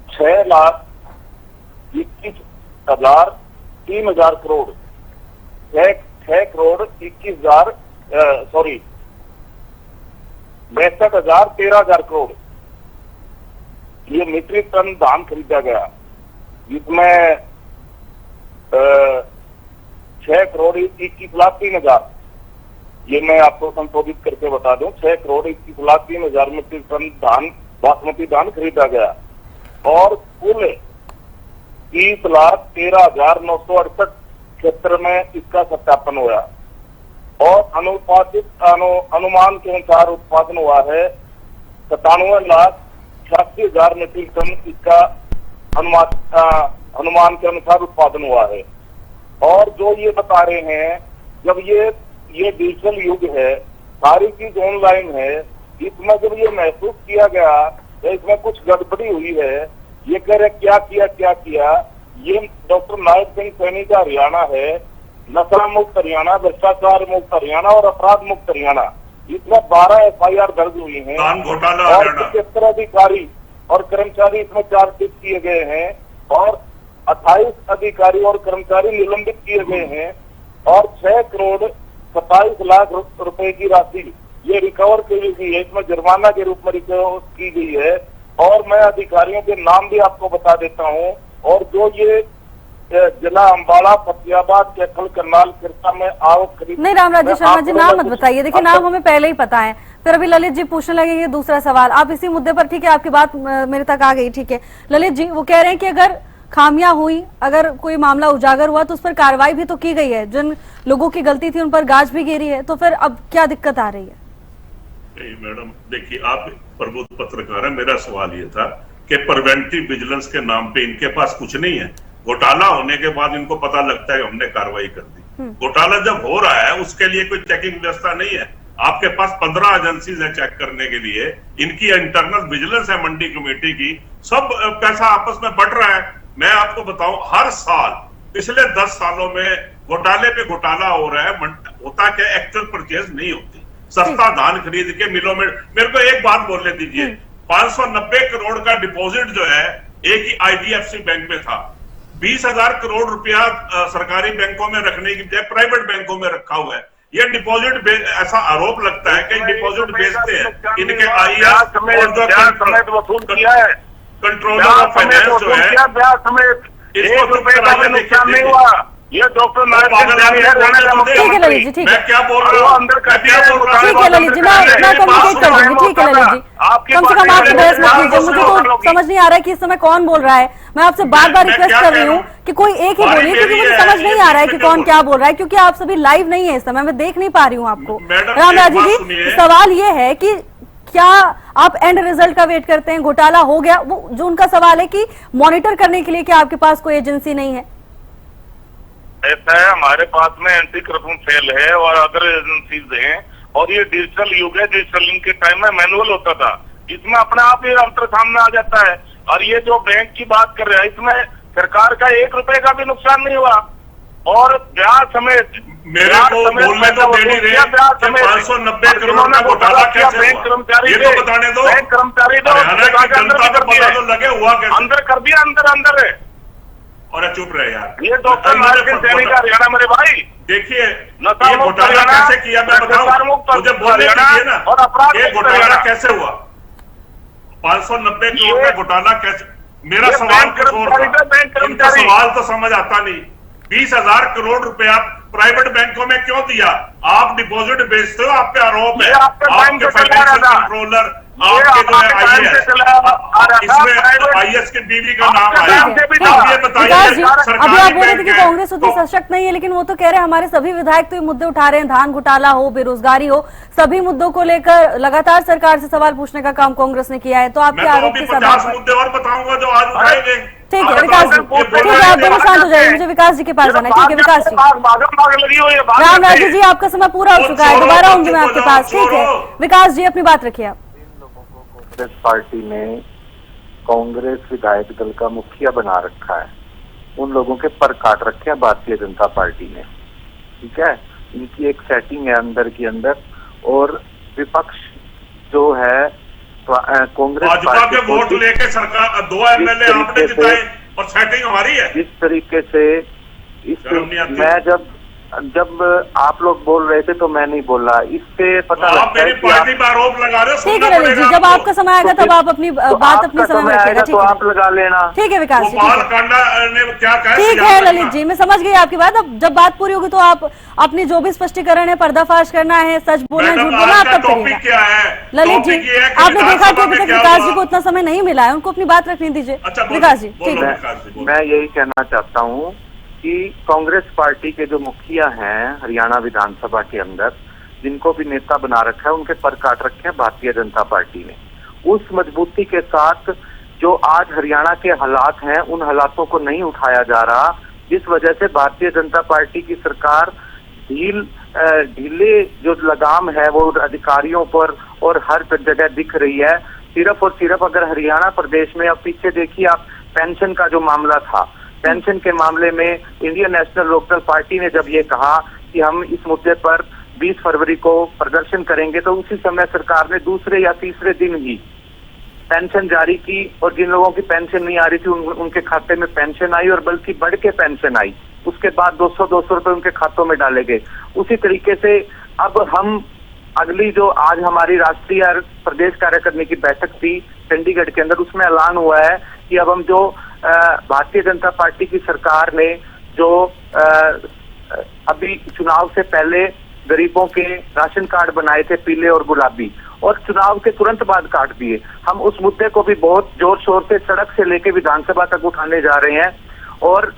6,21,000 3,000 करोड़ 6 करोड़ 21,000 62,000 13,000 करोड़ ये मीट्रिक टन धान खरीदा गया, जिसमें 6 करोड़ 21,03,000, ये मैं आपको संशोधित करके बता दूं, 6 करोड़ 21,03,000 मीट्रिक टन धान, बासमती धान खरीदा गया, और कुल 30,13,968 क्षेत्र में इसका सत्यापन हुआ और अनुमान के अनुसार उत्पादन हुआ है 97,86,000 मीट्रिक टन इसका अनुमान के अनुसार उत्पादन हुआ है। और जो ये बता रहे हैं, जब ये डिजिटल युग है, सारी चीज ऑनलाइन है, इसमें जब ये महसूस किया गया तो इसमें कुछ गड़बड़ी हुई है। ये कह रहे क्या किया, ये डॉक्टर नायब सिंह सैनी का हरियाणा है, नशा मुक्त हरियाणा, भ्रष्टाचार मुक्त हरियाणा और अपराध मुक्त हरियाणा। इसमें 12 FIR दर्ज हुई हैं और 75 अधिकारी और कर्मचारी इसमें चार्जशीट किए गए हैं और 28 अधिकारी और कर्मचारी निलंबित किए गए हैं और 6 करोड़ 27 लाख रुपए की राशि ये रिकवर की गई है। इसमें जुर्माना के रूप में रिकवर की गई है और मैं अधिकारियों के नाम भी आपको बता देता हूँ। और जो ये जिला अम्बाला, फतेहाबाद, कैथल, करनाल, सिरसा में आवक खरीद नहीं रामराज्य शर्मा जी नाम मत बताइए, देखिए नाम हमें पहले ही पता है। फिर अभी ललित जी पूछने लगेंगे दूसरा सवाल, आप इसी मुद्दे पर, ठीक है आपकी बात मेरे तक आ गई, ठीक है। ललित जी वो कह रहे हैं कि अगर खामियां हुई, अगर कोई मामला उजागर हुआ तो उस पर कार्रवाई भी तो की गई है, जिन लोगों की गलती थी उन पर गाज भी गिरी है, तो फिर अब क्या दिक्कत आ रही है? नहीं मैडम, देखिए आप प्रबुद्ध पत्रकार है, मेरा सवाल ये था कि प्रिवेंटिव विजिलेंस के नाम पे इनके पास कुछ नहीं है। घोटाला होने के बाद इनको पता लगता है हमने कार्रवाई कर दी। घोटाला जब हो रहा है उसके लिए कोई चेकिंग व्यवस्था नहीं है। आपके पास 15 एजेंसीज है चेक करने के लिए, इनकी इंटरनल विजिलेंस है मंडी कमेटी की, सब पैसा आपस में बढ़ रहा है। मैं आपको बताऊं, हर साल पिछले 10 सालों में घोटाले पे घोटाला हो रहा है। होता क्या, एक्चुअल परचेज नहीं होती, सस्ता धान खरीद के मिलों में। मेरे को एक बात बोलने दीजिए, 590 करोड़ का डिपॉजिट जो है एक ही IDFC बैंक में था, 20,000 करोड़ रुपया सरकारी बैंकों में रखने की बजाय प्राइवेट बैंकों में रखा हुआ है। ये डिपॉजिट, ऐसा आरोप लगता है कि डिपॉजिट बेचते हैं इनके IAS और जो वसूल किया है कंट्रोलर ऑफ फाइनेंस जो है, इसको चुप कराइए। देखिए ये डॉक्टर ठीक है ललित जी, ठीक है, मैं क्या बोल रहा हूँ, ठीक है ललित जी, मैं कम्युनिकेट कर दूंगी, ठीक है ललित जी, कम से कम आप बहस मत कीजिए। मुझे तो समझ नहीं आ रहा है कि इस समय कौन बोल रहा है। मैं आपसे बार बार रिक्वेस्ट कर रही हूँ कि कोई एक ही बोलिए, क्योंकि मुझे समझ नहीं आ रहा है कि कौन क्या बोल रहा है, क्योंकि आप सभी लाइव नहीं है इस समय, मैं देख नहीं पा रही हूँ आपको। रामराजी जी सवाल ये है कि क्या आप एंड रिजल्ट का वेट करते हैं? घोटाला हो गया, वो जो उनका सवाल है कि मॉनिटर करने के लिए क्या आपके पास कोई एजेंसी नहीं है? ऐसा है, हमारे पास में एंटी करप्शन सेल है और अदर एजेंसीज हैं और ये डिजिटल युग है। डिजिटल युग के टाइम में मैनुअल होता था, इसमें अपने आप ही अंतर सामने आ जाता है। और ये जो बैंक की बात कर रहे हैं, इसमें सरकार का 1 रुपए का भी नुकसान नहीं हुआ और ब्याज समेत मेरे को बोलने तो दे नहीं रहे, 590 करोड़ का घोटाला कैसे बैंक कर्मचारी, ये तो बताने दो, बैंक कर्मचारी जनता को पता तो लगे हुआ कैसे, अंदर कर दिया, अंदर है। और चुप रहे यार, ये डॉक्टर नायब सिंह सैनी का हरियाणा मेरे भाई, देखिए ये घोटाला कैसे किया मैं बताऊं, मुझे बोलने दीजिए ना, और अपराध ये घोटाला कैसे हुआ, 590 करोड़ का घोटाला कैसे? मेरा सवाल कुछ और था, इनका सवाल तो समझ आता नहीं। 20,000 करोड़ रुपया प्राइवेट बैंकों में क्यों दिया? आप डिपॉजिट बेचते हो, आप पे आरोप है, आपके फाइनेंशियल कंट्रोलर, आपके जो है IAS, इसमें IAS के बीवी का नाम आया। ये बताइए, अभी आप बोल रहे थे कि कांग्रेस उतनी सशक्त नहीं है, लेकिन वो तो कह रहे हैं हमारे सभी विधायक तो ये मुद्दे उठा रहे हैं, धान घोटाला हो, बेरोजगारी हो, सभी मुद्दों को लेकर लगातार सरकार से सवाल पूछने का काम कांग्रेस ने किया है। तो आपके आरोप के सवाल 50 मुद्दे और बताऊंगा जो आज उठाए गए। ठीक है विकास जी, ठीक है आप दोनों शांत हो जाइए, मुझे विकास जी के पास जाना है। ठीक है विकास जी, रामराजी जी आपका समय पूरा हो चुका है, दोबारा आऊंगी मैं आपके पास। ठीक है विकास जी अपनी बात रखिए आप। कांग्रेस पार्टी ने कांग्रेस विधायक दल का मुखिया बना रखा है, उन लोगों के पर काट रखे हैं भारतीय जनता पार्टी ने, ठीक है। इनकी एक सेटिंग है अंदर की अंदर, और विपक्ष जो है कांग्रेस भाजपा के वोट लेके सरकार 2 MLA आपने जिताए और सेटिंग हमारी है। इस तरीके से मैं जब आप लोग बोल रहे थे तो मैं नहीं बोला, इससे पता लगता है कि आप आरोप लगा रहे हो। ठीक है ललित जी, जब आपका समय आएगा तब आप अपनी बात अपने समय में रखिएगा, ठीक है? आप लगा लेना। ठीक है विकास जी, क्या ठीक है ललित जी, मैं समझ गई आपकी बात। अब जब बात पूरी होगी तो आप अपनी जो भी स्पष्टीकरण है, पर्दाफाश करना है, सच बोलना है, झूठ बोलना, आप तब करिएगा। ललित जी आपने देखा कि अभी तक विकास जी को उतना समय नहीं मिला है, उनको अपनी बात रखने दीजिए। विकास जी ठीक है, मैं यही कहना चाहता हूँ कि कांग्रेस पार्टी के जो मुखिया हैं हरियाणा विधानसभा के अंदर, जिनको भी नेता बना रखा है, उनके पर काट रखे हैं भारतीय जनता पार्टी ने। उस मजबूती के साथ जो आज हरियाणा के हालात हैं, उन हालातों को नहीं उठाया जा रहा, जिस वजह से भारतीय जनता पार्टी की सरकार ढीले जो लगाम है वो अधिकारियों पर और हर जगह दिख रही है। सिर्फ और सिर्फ अगर हरियाणा प्रदेश में, अब पीछे देखिए आप, पेंशन का जो मामला था, पेंशन के मामले में इंडियन नेशनल लोकदल पार्टी ने जब ये कहा कि हम इस मुद्दे पर 20 फरवरी को प्रदर्शन करेंगे, तो उसी समय सरकार ने दूसरे या तीसरे दिन ही पेंशन जारी की और जिन लोगों की पेंशन नहीं आ रही थी उनके खाते में पेंशन आई और बल्कि बढ़ के पेंशन आई। उसके बाद 200 रुपए उनके खातों में डाले गए। उसी तरीके से अब हम अगली जो आज हमारी राष्ट्रीय और प्रदेश कार्यकारिणी की बैठक थी चंडीगढ़ के अंदर, उसमें ऐलान हुआ है कि अब हम जो भारतीय जनता पार्टी की सरकार ने जो अभी चुनाव से पहले गरीबों के राशन कार्ड बनाए थे पीले और गुलाबी, और चुनाव के तुरंत बाद काट दिए, हम उस मुद्दे को भी बहुत जोर शोर से सड़क से लेकर विधानसभा तक उठाने जा रहे हैं। और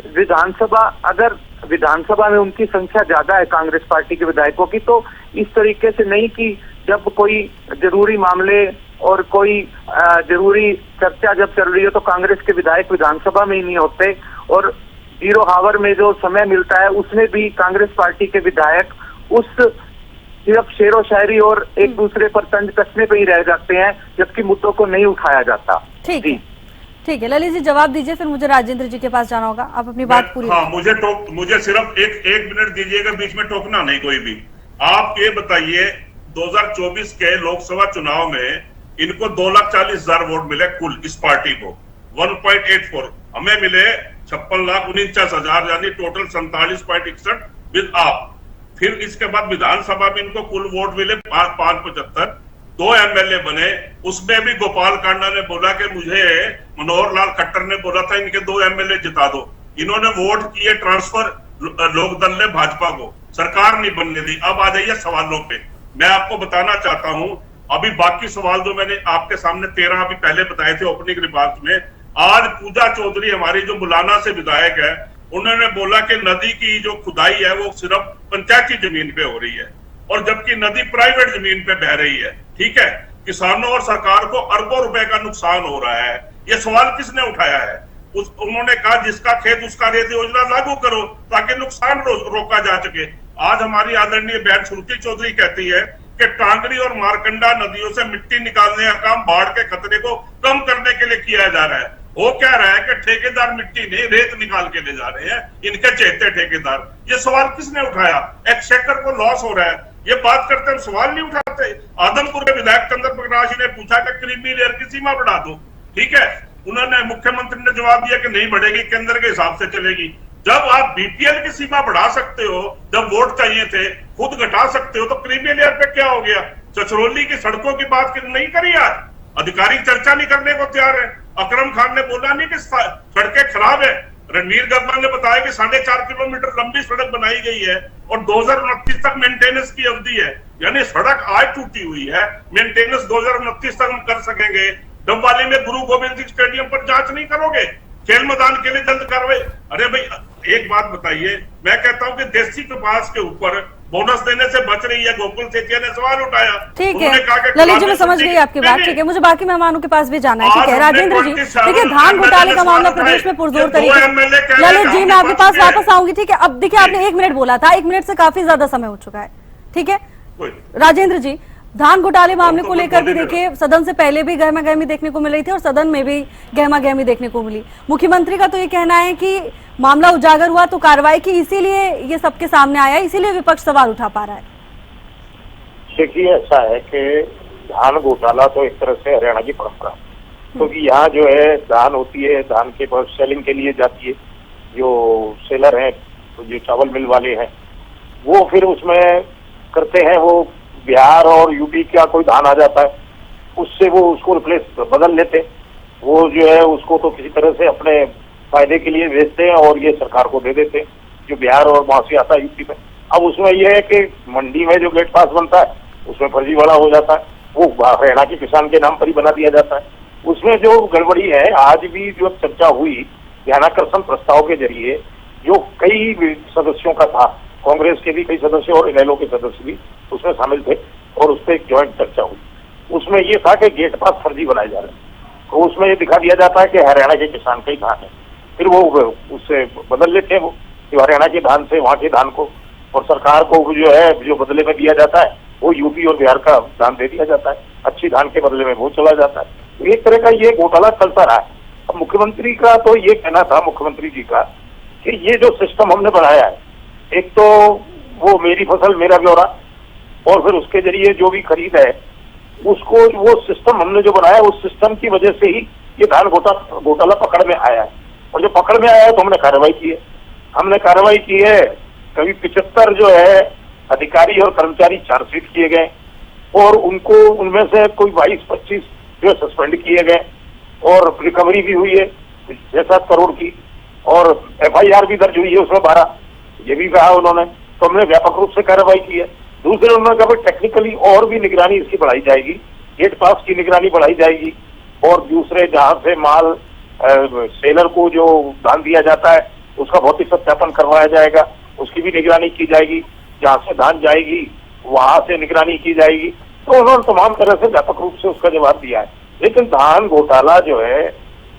विधानसभा, अगर विधानसभा में उनकी संख्या ज्यादा है कांग्रेस पार्टी के विधायकों की, तो इस तरीके से नहीं कि जब कोई जरूरी मामले और कोई जरूरी चर्चा जब चल रही हो तो कांग्रेस के विधायक विधानसभा में ही नहीं होते, और 0 आवर में जो समय मिलता है उसमें भी कांग्रेस पार्टी के विधायक उस सिर्फ शेरो शायरी और एक दूसरे पर तंज कसने पे ही रह जाते हैं, जबकि मुद्दों को नहीं उठाया जाता। ठीक है, ठीक है। ललित जी जवाब दीजिए, फिर मुझे राजेंद्र जी के पास जाना होगा। आप अपनी बात पूरी। हाँ, मुझे सिर्फ एक मिनट दीजिएगा, बीच में टोकना नहीं कोई भी। आप ये बताइए 2024 के लोकसभा चुनाव में इनको 2,40,000 वोट मिले कुल, इस पार्टी को 1.84, हमें मिले 56,49,000, यानी टोटल 47.61 विद आप। फिर इसके बाद विधानसभा में इनको कुल वोट मिले 575, 2 एमएलए बने। उसमें भी गोपाल कांडा ने बोला कि मुझे मनोहर लाल खट्टर ने बोला था इनके 2 एमएलए जिता दो। इन्होंने वोट किए ट्रांसफर लोकदल ने भाजपा को, सरकार नहीं बनने दी। अब आ जाइए सवालों पे। मैं आपको बताना चाहता हूं, अभी बाकी सवाल जो मैंने आपके सामने 13 अभी पहले बताए थे ओपनिंग रिमार्क्स में, आज पूजा चौधरी हमारी जो मुलाना से विधायक है, उन्होंने बोला कि नदी की जो खुदाई है वो सिर्फ पंचायती जमीन पे हो रही है, और जबकि नदी प्राइवेट जमीन पे बह रही है। ठीक है, किसानों और सरकार को अरबों रुपए का नुकसान हो रहा है। ये सवाल किसने उठाया है? उन्होंने कहा जिसका खेत उसका रेत योजना लागू करो ताकि नुकसान रोका जा सके। आज हमारी आदरणीय बहन श्रुति चौधरी कहती है कि टांगरी और मारकंडा नदियों से मिट्टी निकालने का काम बाढ़ के खतरे को कम करने के लिए किया जा रहा है। वो कह रहा है कि ठेकेदार मिट्टी नहीं रेत निकाल के ले जा रहे हैं, इनके चहेते ठेकेदार। ये सवाल किसने उठाया? एक्सचेकर को लॉस हो रहा है, ये बात करते हम सवाल नहीं उठाते। आदमपुर के विधायक चंद्र प्रकाश ने पूछा कि क्रीमी लेयर की सीमा बढ़ा दो, ठीक है, उन्होंने मुख्यमंत्री ने जवाब दिया कि नहीं बढ़ेगी, केंद्र के हिसाब से चलेगी। जब आप बीपीएल की सीमा बढ़ा सकते हो, जब वोट चाहिए थे खुद घटा सकते हो, तो क्रीमी लेयर पे क्या हो गया? चचरौली की सड़कों की बात नहीं करी आज, अधिकारी चर्चा नहीं करने को तैयार है। अकरम खान ने बोला नहीं कि सड़कें खराब है। रणवीर गब्बर ने बताया कि 4.5 किलोमीटर लंबी सड़क बनाई गई है और 2029 तक मेंटेनेंस की अवधि है, यानी सड़क आज टूटी हुई है, मेंटेनेंस 2029 तक हम कर सकेंगे। डबवाली में गुरु गोविंद सिंह स्टेडियम पर जांच नहीं करोगे? खेल मैदान के लिए जल्द कार्रवाई। अरे भाई एक बात बताइए, मैं कहता हूं कि देसी कपास के ऊपर बोनस देने से बच रही है। गोकुल सेठिया ने सवाल उठाया, ठीक है ललित जी, मैं समझ गई आपकी बात। ठीक है, मुझे बाकी मेहमानों के पास भी जाना है। ठीक है राजेंद्र जी, देखिए धान घोटाले का मामला प्रदेश में पुरजोर तरीके। ललित जी मैं आपके पास वापस आऊंगी। ठीक है, अब देखिए आपने 1 मिनट बोला था, 1 मिनट से काफी ज्यादा समय हो चुका है। ठीक है राजेंद्र जी, धान घोटाले मामले को लेकर भी देखिए सदन से पहले भी गहमा गहमी देखने को मिल रही थी और सदन में भी गहमा गहमी देखने को मिली। मुख्यमंत्री का तो ये कहना है कि मामला उजागर हुआ तो कार्रवाई की, इसीलिए ये सबके सामने आया, इसीलिए विपक्ष सवाल उठा पा रहा है। देखिए ऐसा है कि धान घोटाला तो एक तरह से हरियाणा की परंपरा, क्योंकि यहाँ जो है धान होती है, धान के पास सेलिंग के लिए जाती है, जो सेलर हैं, तो जो चावल मिल वाले हैं, वो फिर उसमें करते हैं, वो बिहार और यूपी का कोई धान आ जाता है, उससे वो उसको रिप्लेस बदल लेते, वो जो है उसको तो किसी तरह से अपने फायदे के लिए बेचते हैं और ये सरकार को दे देते हैं, जो बिहार और वहां से आता है यूपी में। अब उसमें यह है कि मंडी में जो गेट पास बनता है उसमें फर्जीवाड़ा हो जाता है, वो हरियाणा के किसान के नाम पर ही बना दिया जाता है। उसमें जो गड़बड़ी है, आज भी जो चर्चा हुई ध्यानाकर्षण प्रस्ताव के जरिए जो कई सदस्यों का था, कांग्रेस के भी कई सदस्य और इनेलो के सदस्य भी उसमें शामिल थे, और उस पर एक ज्वाइंट चर्चा हुई। उसमें ये था कि गेट पास फर्जी बनाए जा रहे हैं, तो उसमें ये दिखा दिया जाता है कि हरियाणा के किसान का ही धान है, फिर वो उससे बदल लेते हैं वो कि हरियाणा के धान से वहां के धान को, और सरकार को जो है जो बदले में दिया जाता है वो यूपी और बिहार का धान दे दिया जाता है, अच्छी धान के बदले में वो चला जाता है। तो एक तरह का ये घोटाला चलता रहा है। अब मुख्यमंत्री का तो ये कहना था, मुख्यमंत्री जी का, कि ये जो सिस्टम हमने बनाया है, एक तो वो मेरी फसल मेरा ब्यौरा, और फिर उसके जरिए जो भी खरीद है उसको, वो सिस्टम हमने जो बनाया उस सिस्टम की वजह से ही ये धान घोटाला पकड़ में आया है। और जो पकड़ में आया है तो हमने कार्रवाई की है। कभी 75 जो है अधिकारी और कर्मचारी चार्जशीट किए गए, और उनको उनमें से कोई 22-25 जो सस्पेंड किए गए, और रिकवरी भी हुई है 6-7 करोड़ की, और FIR भी दर्ज हुई है उसमें 12, ये भी कहा उन्होंने। तो हमने व्यापक रूप से कार्रवाई की है। दूसरे उन्होंने कहा टेक्निकली और भी निगरानी इसकी बढ़ाई जाएगी, गेट पास की निगरानी बढ़ाई जाएगी, और दूसरे जहां से माल सेलर को जो धान दिया जाता है उसका भौतिक सत्यापन करवाया जाएगा, उसकी भी निगरानी की जाएगी, जहां से धान जाएगी वहां से निगरानी की जाएगी। तो उन्होंने तमाम तरह से व्यापक रूप से उसका जवाब दिया है। लेकिन धान घोटाला जो है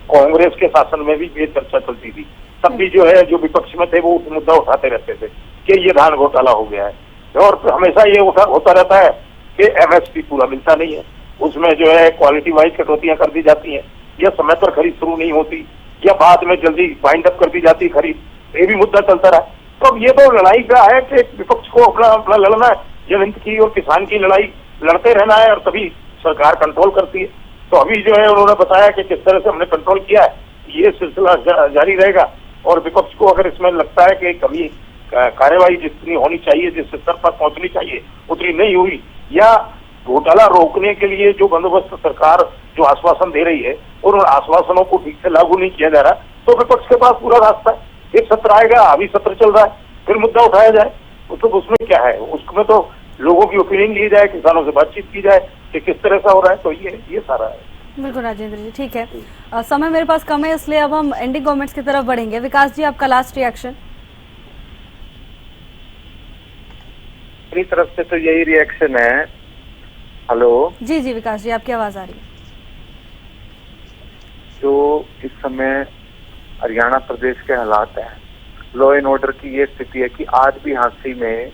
कांग्रेस के शासन में भी ये चर्चा चलती थी, तब भी जो है जो विपक्ष में थे वो मुद्दा उठाते रहते थे कि ये धान घोटाला हो गया है, और हमेशा ये होता रहता है कि MSP पूरा मिलता नहीं है, उसमें जो है क्वालिटी वाइज कटौतियां कर दी जाती हैं, या समय पर खरीद शुरू नहीं होती, या बाद में जल्दी वाइंड अप कर दी जाती खरीद, ये भी मुद्दा चलता रहा। तो अब ये तो लड़ाई का है कि विपक्ष को अपना लड़ना है, जमीन की और किसान की लड़ाई लड़ते रहना है, और तभी सरकार कंट्रोल करती है। तो अभी जो है उन्होंने बताया कि किस तरह से हमने कंट्रोल किया है, ये सिलसिला जारी रहेगा। और विपक्ष को अगर इसमें लगता है कि कभी कार्यवाही जितनी होनी चाहिए, जिस स्तर पर पहुंचनी चाहिए उतनी नहीं हुई, या घोटाला रोकने के लिए जो बंदोबस्त सरकार जो आश्वासन दे रही है और उन आश्वासनों को ठीक से लागू नहीं किया जा रहा, तो विपक्ष के पास पूरा रास्ता है। एक सत्र आएगा, अभी सत्र चल रहा है, फिर मुद्दा उठाया जाए, तो उसमें क्या है, उसमें तो लोगों की ओपिनियन ली जाए, किसानों से बातचीत की जाए कि किस तरह से हो रहा है। तो ये सारा है। बिल्कुल राजेंद्र जी, ठीक है। समय मेरे पास कम है, इसलिए अब हम एंडिंग कमेंट्स की तरफ बढ़ेंगे। विकास जी, आपका लास्ट रिएक्शन। मेरी तरफ से तो यही रिएक्शन है। हेलो जी जी विकास जी, आपकी आवाज आ रही है। जो इस समय हरियाणा प्रदेश के हालात हैं, लॉ एंड ऑर्डर की ये स्थिति है कि आज भी हांसी में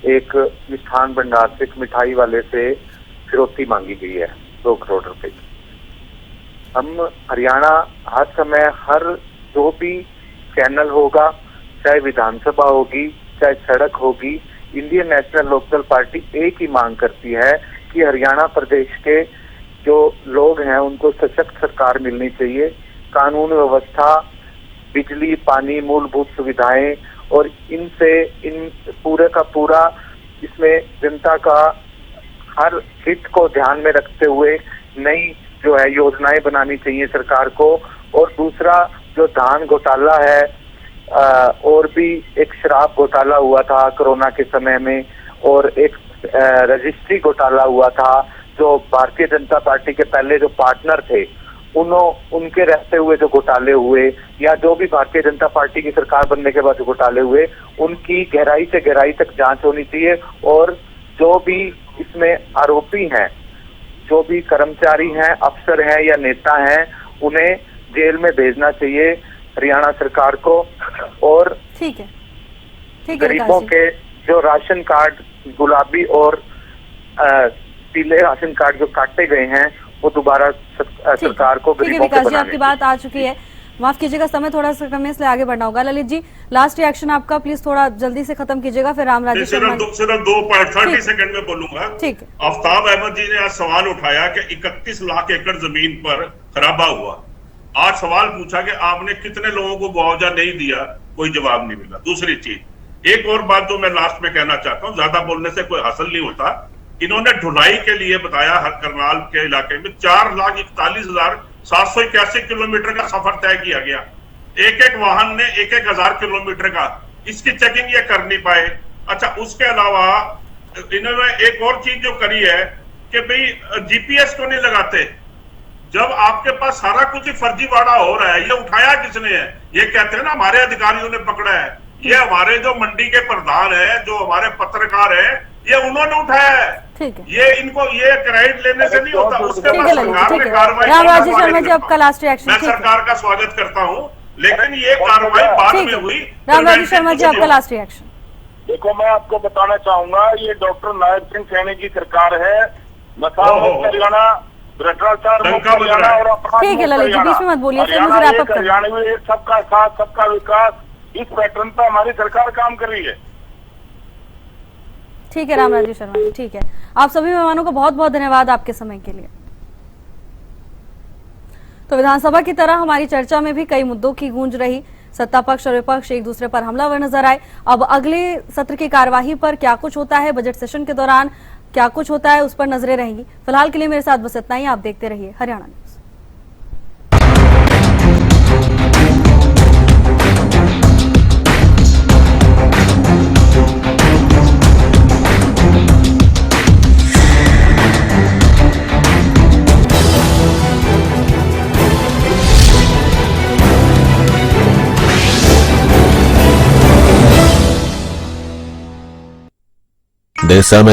एक मिष्ठान भंडार से, एक मिठाई वाले से फिरौती मांगी गई है 2 करोड़ रुपए की। हम हरियाणा हर समय, हर जो भी चैनल होगा, चाहे विधानसभा होगी, चाहे सड़क होगी, इंडियन नेशनल लोकदल पार्टी एक ही मांग करती है कि हरियाणा प्रदेश के जो लोग हैं उनको सशक्त सरकार मिलनी चाहिए। कानून व्यवस्था, बिजली, पानी, मूलभूत सुविधाएं, और इन पूरे का पूरा इसमें जनता का हर हित को ध्यान में रखते हुए नई जो है योजनाएं बनानी चाहिए सरकार को। और दूसरा जो धान घोटाला है, और भी एक शराब घोटाला हुआ था कोरोना के समय में, और एक रजिस्ट्री घोटाला हुआ था, जो भारतीय जनता पार्टी के पहले जो पार्टनर थे उनके रहते हुए जो घोटाले हुए, या जो भी भारतीय जनता पार्टी की सरकार बनने के बाद जो घोटाले हुए, उनकी गहराई से गहराई तक जांच होनी चाहिए। और जो भी इसमें आरोपी हैं, जो भी कर्मचारी हैं, अफसर हैं या नेता हैं, उन्हें जेल में भेजना चाहिए हरियाणा सरकार को। और ठीक है गरीबों के जो राशन कार्ड गुलाबी और पीले राशन कार्ड जो काटे गए हैं वो दोबारा सरकार को गरीबों के विकास जी, आपकी बात आ चुकी है, माफ कीजिएगा, समय थोड़ा सा कम है इसलिए आगे बढ़ना होगा। ललित जी, लास्ट रिएक्शन आपका, प्लीज थोड़ा जल्दी से खत्म कीजिएगा, फिर रामराज सिर्फ 2 सेकंड में बोलूंगा। ठीक है। आफ्ताब अहमद जी ने आज सवाल उठाया कि 31 लाख एकड़ जमीन पर खराबा हुआ। आज सवाल पूछा कि आपने कितने लोगों को मुआवजा नहीं दिया, कोई जवाब नहीं मिला। दूसरी चीज, एक और बात जो मैं लास्ट में कहना चाहता हूँ, ज्यादा बोलने से कोई हासिल नहीं होता। इन्होंने ढुलाई के लिए बताया हर करनाल के इलाके में 4,41,781 किलोमीटर का सफर तय किया गया। एक एक वाहन ने 1,000 किलोमीटर का, इसकी चेकिंग ये कर नहीं पाए। अच्छा, उसके अलावा इन्होंने एक और चीज जो करी है कि भाई GPS को नहीं लगाते, जब आपके पास सारा कुछ ही फर्जीवाड़ा हो रहा है, ये उठाया किसने है? ये कहते हैं ना हमारे अधिकारियों ने पकड़ा है, ये हमारे जो मंडी के प्रधान है, जो हमारे पत्रकार है, ये उन्होंने उठाया है। ठीक है, ये इनको ये क्रेडिट लेने से नहीं होता, उसके ठीक बाद है ललित जी, सरकार ठीक ने है। कार्रवाई रामराजी शर्मा जी, आपका लास्ट रिएक्शन। मैं सरकार का स्वागत करता हूँ, लेकिन ये कार्रवाई बाद में हुई। रामराजी शर्मा जी, आपका लास्ट रिएक्शन। देखो, मैं आपको बताना चाहूंगा, ये डॉक्टर नायब सिंह सैनी की सरकार है। नशा मुक्त हरियाणा, भ्रष्टाचार मुक्त हरियाणा और अपराध ठीक है मुक्त ललित जी, हरियाणा। बीच में मत बोलिए, फिर हरियाणा मुझे रैप अप एक, करना। हरियाणा में एक, सबका साथ सबका विकास, इस पैटर्न पर हमारी सरकार काम कर रही है। ठीक है रामराजी शर्मा जी, ठीक है। आप सभी मेहमानों का बहुत बहुत धन्यवाद आपके समय के लिए। तो विधानसभा की तरह हमारी चर्चा में भी कई मुद्दों की गूंज रही। सत्ता पक्ष और विपक्ष एक दूसरे पर हमलावर नजर आए। अब अगले सत्र की कार्यवाही पर क्या कुछ होता है, बजट सेशन के दौरान क्या कुछ होता है, उस पर नजरें रहेंगी। फिलहाल के लिए मेरे साथ बस इतना ही। आप देखते रहिए हरियाणा न्यूज। देश में